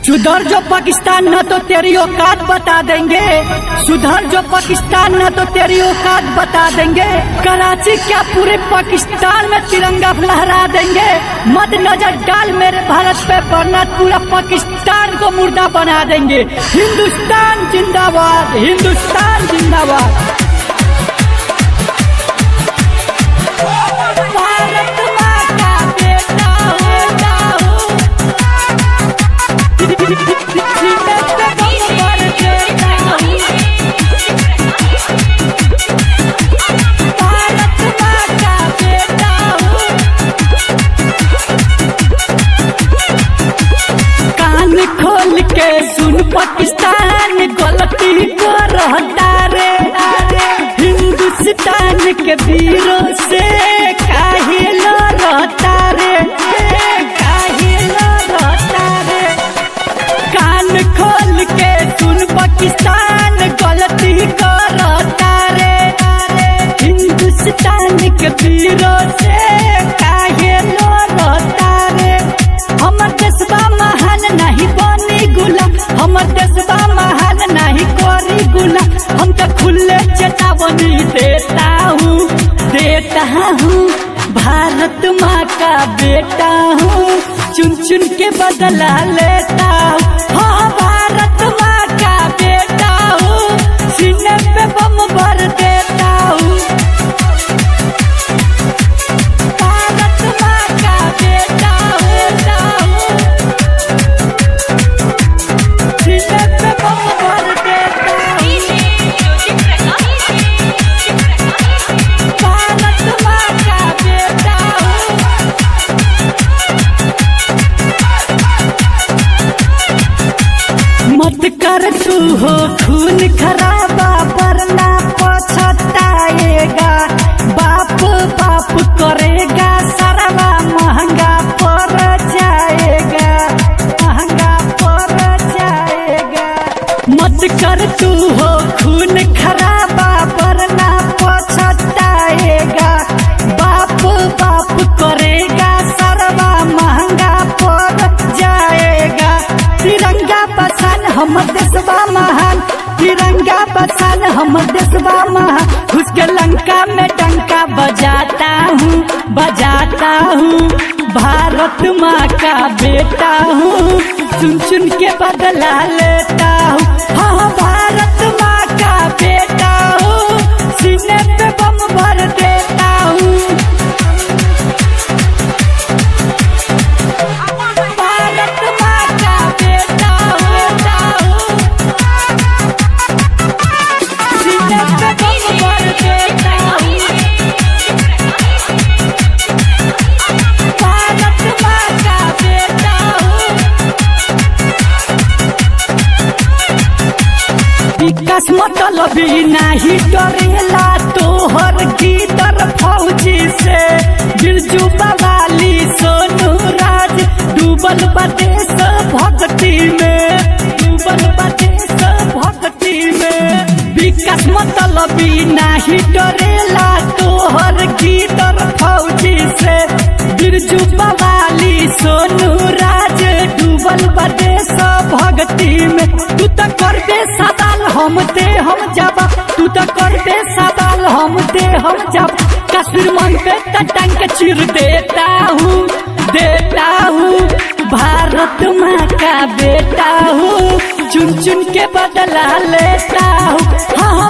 सुधर जो पाकिस्तान न तो तेरी औकात बता देंगे। सुधर जो पाकिस्तान न तो तेरी औकात बता देंगे। कराची क्या पूरे पाकिस्तान में तिरंगा लहरा देंगे। मत नजर डाल मेरे भारत पे, वरना पूरा पाकिस्तान को मुर्दा बना देंगे। हिंदुस्तान जिंदाबाद, हिंदुस्तान जिंदाबाद। खोल के सुन पाकिस्तान गलती को रहता रे। हिंदुस्तान के वीरों से काहे लो रहता रे, काहे लो रहता रे। कान खोल के सुन पाकिस्तान गलती को रहता रे। हिंदुस्तान के वीरों से काहे लो रहता रे। हमर देशवा महान नहीं बनी गुलाम, हमर देशवा महान नहीं करी गुलाम। हम तो खुले चेतावनी देता हूँ, भारत माँ का बेटा हूँ, चुन चुन के बदला लेता हूँ। हाँ, भारत माँ का बेटा हूँ, सीने पे बम भर देता हूँ। भारत माँ का बेटा कर तू हो खून खराबा, वरना पछताएगा। बाप बाप करेगा, सरवा महंगा पड़ जाएगा, महंगा पड़ जाएगा। मत कर तू हो खून खराबा, वरना पछताएगा। बाप बाप करेगा, सरवा महंगा पड़ जाएगा। तिरंगा पहचान हमर देशवा महान, तिरंगा पहचान हमर देशवा महान। उसके लंका में डंका बजाता हूँ, भारत माँ का बेटा हूँ, चुन चुन के बदला लेता हूँ। हाँ, भारत माँ का बेटा हूँ, सीने पे बम भर देता हूँ। विकास मतलब नहीं डरेला तोहर गीदर फौजी से। बिरजू बवाली सोनू राज डूबल बदेश भक्ति में, डूबल बदेश भक्ति में। विकास मतलब नहीं डरेला तोहर गीदर फौजी से। बिरजू बवाली सोनू राज डूबल बदेश भक्ति में। तू तो कर दे सवाल हम दे हम जवाब, तू तो कर दे सवाल हम दे हम जवाब। कश्मीर मन पे टंग के चीर देता हूँ, भारत माँ का बेटा हूँ, चुन चुन के बदला लेता हूँ। हाँ,